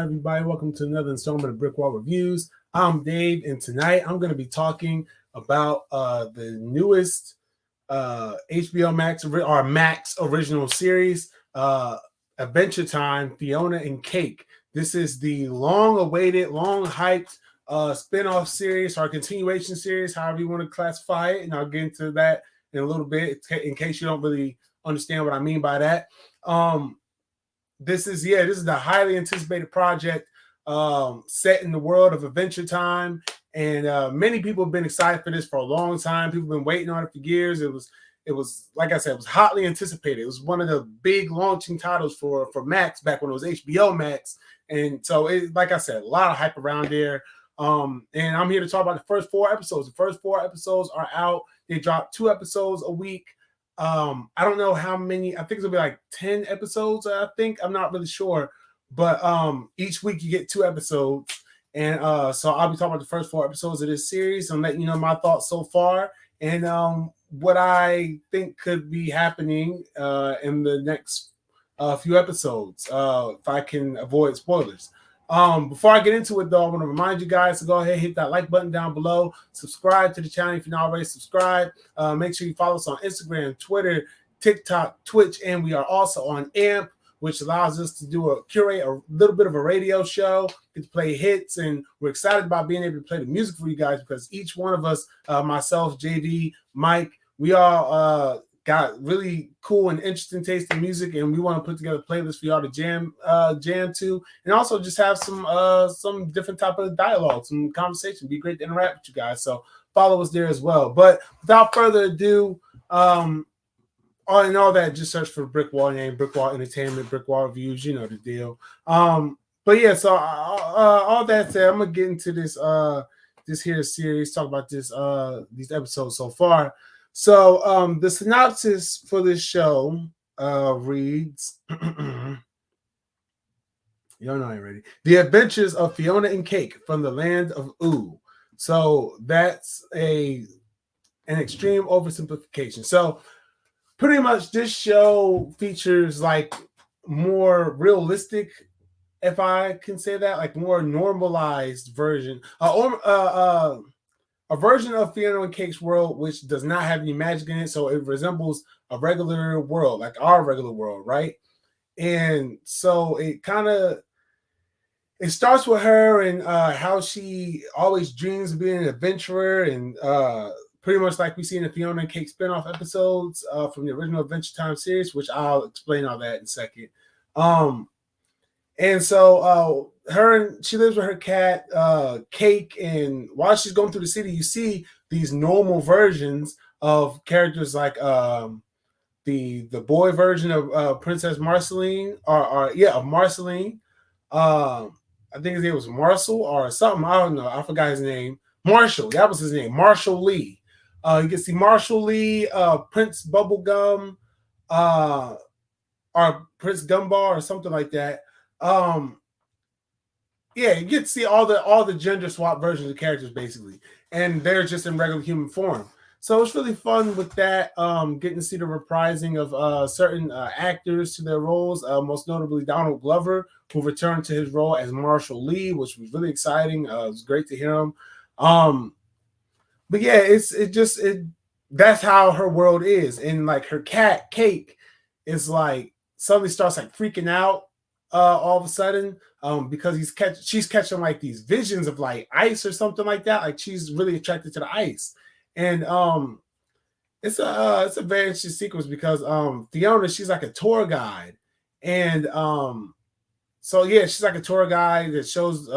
everybody? Welcome to another installment of BrickWall Reviews. I'm Dave, and tonight I'm going to be talking about the newest HBO Max or Max original series, Adventure Time, Fionna and Cake. This is the long-awaited, long-hyped spin-off series or continuation series, however you want to classify it, and I'll get into that in a little bit in case you don't really understand what I mean by that. This is the highly anticipated project set in the world of Adventure Time, and many people have been excited for this for a long time. People have been waiting on it for years. It was like I said, it was hotly anticipated. It was one of the big launching titles for Max back when it was HBO Max, and so like I said, a lot of hype around there. And I'm here to talk about the first 4 episodes. The first 4 episodes are out. They drop 2 episodes a week. I don't know how many. I think it'll be like 10 episodes. I think I'm not really sure, but each week you get 2 episodes, and so I'll be talking about the first 4 episodes of this series and letting you know my thoughts so far and what I think could be happening in the next few episodes if I can avoid spoilers. Before I get into it, though, I want to remind you guys to go ahead and hit that like button down below. Subscribe to the channel if you're not already subscribed. Make sure you follow us on Instagram, Twitter, TikTok, Twitch, and we are also on AMP, which allows us to curate a little bit of a radio show, get to play hits, and we're excited about being able to play the music for you guys because each one of us, myself, JD, Mike, we all got really cool and interesting taste in music, and we want to put together a playlist for y'all to jam to, and also just have some different type of dialogue, some conversation. Be great to interact with you guys. So follow us there as well. But without further ado, all that, just search for BrickWall name, BrickWall Entertainment, BrickWall Reviews. You know the deal. But yeah, so all that said, I'm gonna get into this here series, talk about these episodes so far. So the synopsis for this show reads, y'all know I ain't ready. The Adventures of Fionna and Cake from the Land of Ooh. So that's an extreme oversimplification. So pretty much this show features like more realistic, if I can say that, like more normalized version, a version of Fionna and Cake's world, which does not have any magic in it. So it resembles a regular world, like our regular world, right? And so it starts with her and how she always dreams of being an adventurer, and pretty much like we see in the Fionna and Cake spinoff episodes from the original Adventure Time series, which I'll explain all that in a second. And so she lives with her cat, Cake, and while she's going through the city, you see these normal versions of characters like the boy version of Princess Marceline, of Marceline. I think his name was Marcel or something. I don't know. I forgot his name. Marshall. That was his name. Marshall Lee. You can see Marshall Lee, Prince Bubblegum, or Prince Gumball or something like that. You get to see all the gender swap versions of characters basically, and they're just in regular human form. So it's really fun with that. Getting to see the reprising of certain actors to their roles, most notably Donald Glover, who returned to his role as Marshall Lee, which was really exciting. It was great to hear him. But yeah, that's how her world is, and like her cat Cake is like suddenly starts like freaking out all of a sudden because she's catching like these visions of like ice or something like that. Like she's really attracted to the ice, and it's a very interesting sequence because Fionna, she's like a tour guide, and so yeah, she's like a tour guide that shows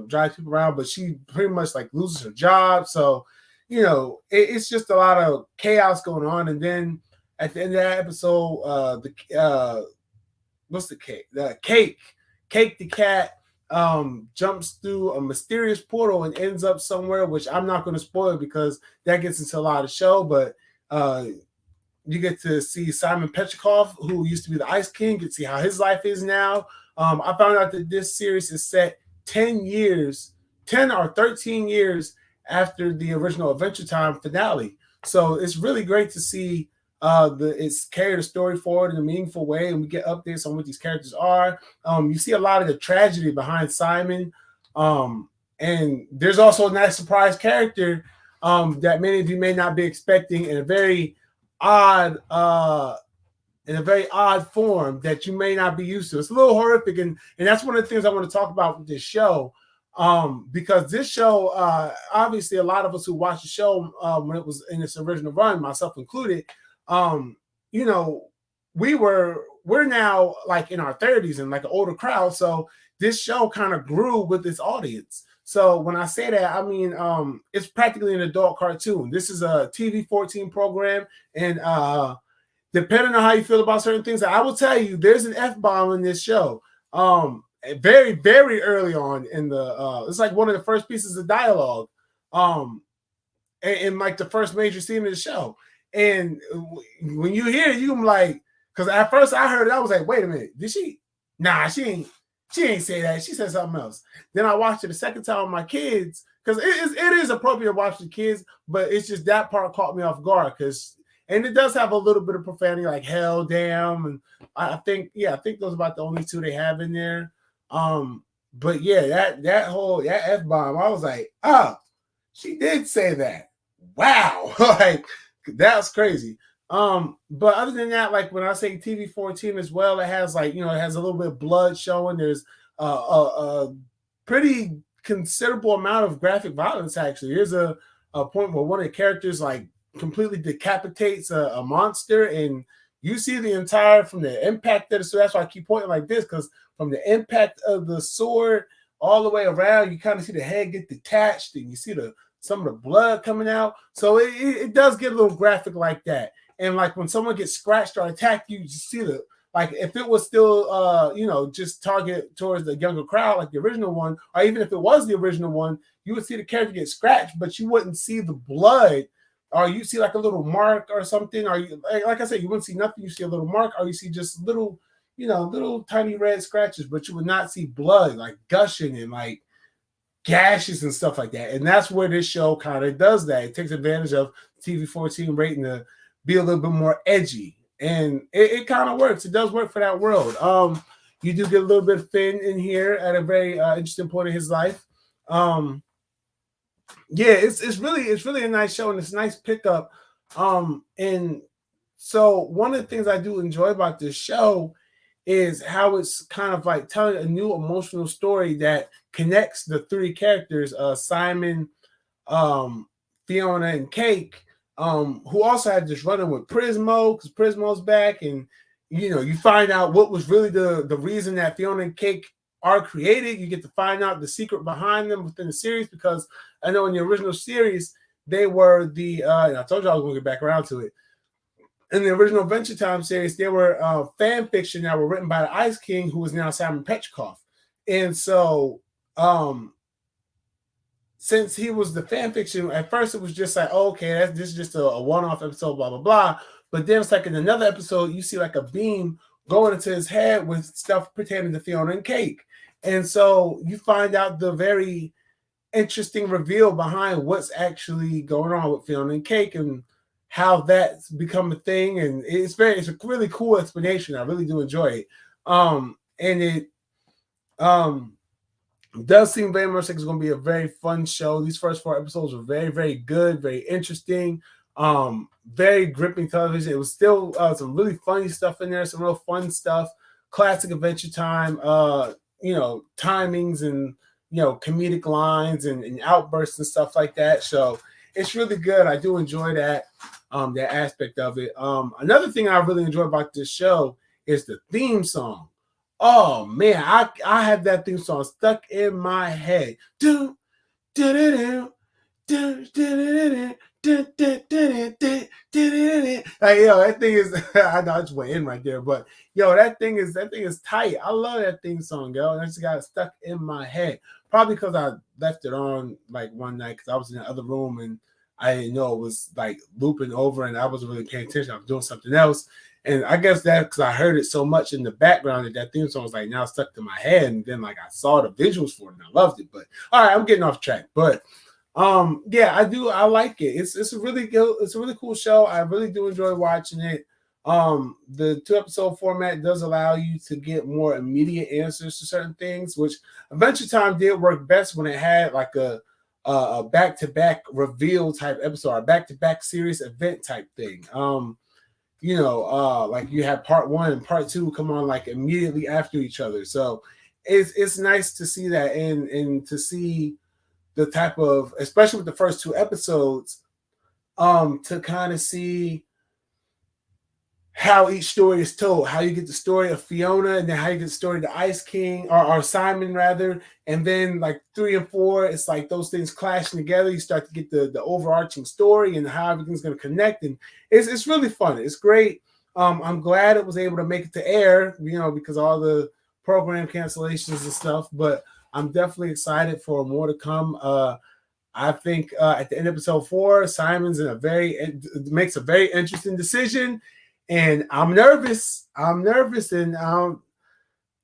drives people around, but she pretty much like loses her job. So it's just a lot of chaos going on, and then at the end of that episode, what's the cake? The Cake the cat jumps through a mysterious portal and ends up somewhere, which I'm not going to spoil because that gets into a lot of show. But you get to see Simon Petrikov, who used to be the Ice King. You get to see how his life is now. I found out that this series is set 10 or 13 years after the original Adventure Time finale. So it's really great to see it's carried the story forward in a meaningful way, and we get updates on what these characters are. You see a lot of the tragedy behind Simon, and there's also a nice surprise character that many of you may not be expecting in a very odd form that you may not be used to. It's a little horrific, and that's one of the things I want to talk about with this show. Because this show, obviously, a lot of us who watched the show when it was in its original run, myself included, you know, we're now like in our 30s and like an older crowd. So this show kind of grew with its audience. So when I say that, I mean it's practically an adult cartoon. This is a TV 14 program, and depending on how you feel about certain things, I will tell you there's an F-bomb in this show. Very, very early on in the it's like one of the first pieces of dialogue in like the first major scene of the show. And when you hear it, you can like, because at first I heard it, I was like, wait a minute, did she? Nah, she ain't say that. She said something else. Then I watched it the second time with my kids, because it is appropriate to watch the kids, but it's just that part caught me off guard, and it does have a little bit of profanity, like hell, damn, and I think those are about the only two they have in there. But yeah, that F-bomb, I was like, oh, she did say that. Wow, like that was crazy. But other than that, like when I say TV 14 as well, it has like, it has a little bit of blood showing. There's a pretty considerable amount of graphic violence. Actually, there's a point where one of the characters like completely decapitates a monster, and you see the entire from the impact of the sword. That's why I keep pointing like this, because from the impact of the sword all the way around, you kind of see the head get detached, and you see some of the blood coming out. So it does get a little graphic like that. And like when someone gets scratched or attacked, you just see like if it was still just target towards the younger crowd like the original one, or even if it was the original one, you would see the character get scratched, but you wouldn't see the blood, or you see like a little mark or something, or you, like I said, you wouldn't see nothing. You see a little mark, or you see just little tiny red scratches, but you would not see blood like gushing and like gashes and stuff like that. And that's where this show kind of does that. It takes advantage of TV 14 rating to be a little bit more edgy, and it kind of works. It does work for that world. You do get a little bit of Finn in here at a very interesting point in his life. It's really a nice show, and it's a nice pickup. And so one of the things I do enjoy about this show is how it's kind of like telling a new emotional story that connects the three characters, Simon, Fionna, and Cake, who also had this run-in with Prismo, because Prismo's back, and you find out what was really the reason that Fionna and Cake are created. You get to find out the secret behind them within the series, because I know in the original series they were I told you I was going to get back around to it. In the original Adventure Time series, they were fan fiction that were written by the Ice King, who is now Simon Petrikov. And so since he was the fan fiction, at first it was just like, oh, okay, this is just a one-off episode, blah, blah, blah. But then it's like in another episode, you see like a beam going into his head with stuff pertaining to Fionna and Cake. And so you find out the very interesting reveal behind what's actually going on with Fionna and Cake, and how that's become a thing. And it's a really cool explanation. I really do enjoy it. And it does seem very much like it's going to be a very fun show. These first 4 episodes were very, very good, very interesting, very gripping television. It was still some really funny stuff in there, some real fun stuff, classic Adventure Time, timings and, comedic lines and outbursts and stuff like that. So it's really good. I do enjoy that aspect of it. Another thing I really enjoy about this show is the theme song. Oh man, I have that theme song stuck in my head. Do do do do do do do do. Like, that thing is I know I just went in right there, but that thing is tight. I love that theme song, yo. And I just got it stuck in my head. Probably because I left it on like one night because I was in the other room and I didn't know it was like looping over, and I wasn't really paying attention. I was doing something else. And I guess that because I heard it so much in the background that theme song was like now stuck to my head. And then like I saw the visuals for it and I loved it. But all right, I'm getting off track. But Yeah, I do. I like it. It's a really good, it's a really cool show. I really do enjoy watching it. The 2 episode format does allow you to get more immediate answers to certain things, which Adventure Time did work best when it had like a back to back reveal type episode, a back to back series event type thing. Like you have part one and part two come on like immediately after each other. So it's nice to see that and to see the type of, especially with the first 2 episodes, to kind of see how each story is told, how you get the story of Fionna, and then how you get the story of the Ice King, or Simon rather, and then like 3 and 4, it's like those things clashing together. You start to get the overarching story and how everything's going to connect, and it's really fun. It's great. I'm glad it was able to make it to air, because all the program cancellations and stuff. But I'm definitely excited for more to come. I think at the end of episode 4, Simon's makes a very interesting decision, and I'm nervous. And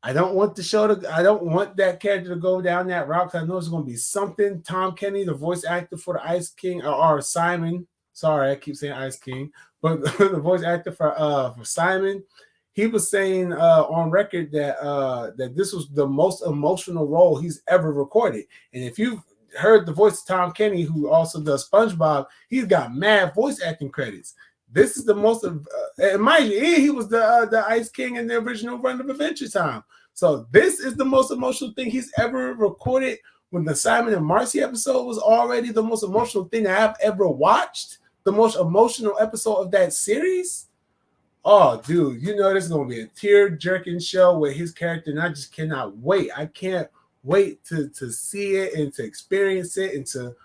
I don't want the show to. I don't want that character to go down that route, because I know it's going to be something. Tom Kenny, the voice actor for the Ice King, or Simon. Sorry, I keep saying Ice King, but the voice actor for Simon, he was saying on record that this was the most emotional role he's ever recorded. And if you've heard the voice of Tom Kenny, who also does SpongeBob, he's got mad voice acting credits. This is the most of, mind you, he was the Ice King in the original run of Adventure Time. So this is the most emotional thing he's ever recorded. When the Simon and Marcy episode was already the most emotional thing I've ever watched, the most emotional episode of that series. Oh, dude, this is going to be a tear-jerking show with his character, and I just cannot wait. I can't wait to see it and to experience it and to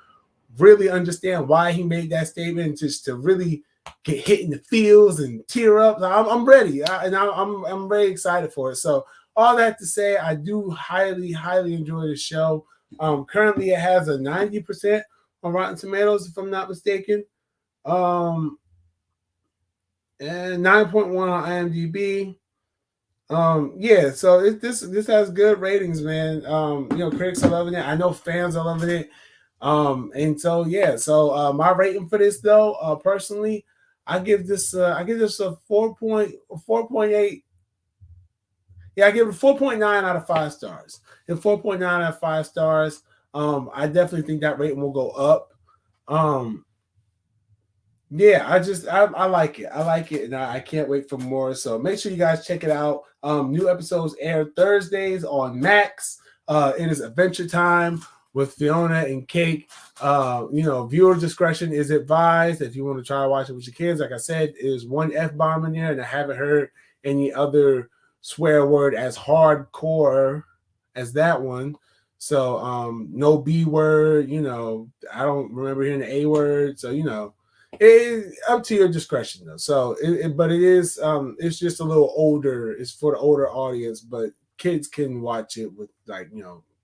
really understand why he made that statement, and just to really get hit in the feels and tear up. I'm ready, and I'm very excited for it. So all that to say, I do highly enjoy the show. Currently, it has a 90% on Rotten Tomatoes, if I'm not mistaken. And 9.1 on IMDb. Yeah, so this has good ratings, man. Critics are loving it. I know fans are loving it. And so yeah, so my rating for this though, personally, I give this a 4.8. Yeah, I give it 4.9 out of 5 stars. And 4.9 out of 5 stars. I definitely think that rating will go up. Yeah, I like it. I like it, and I can't wait for more. So make sure you guys check it out. New episodes air Thursdays on Max. It is Adventure Time with Fionna and Cake. Viewer discretion is advised. If you want to try to watch it with your kids, like I said, there's one F-bomb in there, and I haven't heard any other swear word as hardcore as that one. So no B word. I don't remember hearing the A word. So it's up to your discretion though. So but it is it's just a little older. It's for the older audience, but kids can watch it with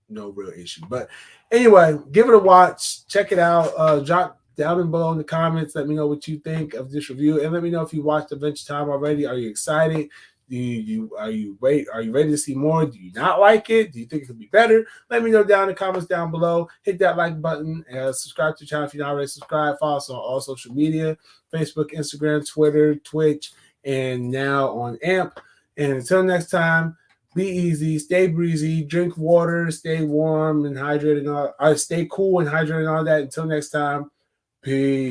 no real issue. But anyway, give it a watch, check it out. Drop down below in the comments, let me know what you think of this review, and let me know if you watched Adventure Time already. Are you excited? Are you ready to see more? Do you not like it? Do you think it could be better? Let me know down in the comments down below. Hit that like button and subscribe to the channel if you're not already subscribed. Follow us on all social media: Facebook, Instagram, Twitter, Twitch, and now on AMP. And until next time, be easy, stay breezy, drink water, stay warm and hydrated, stay cool and hydrated and all that. Until next time, peace.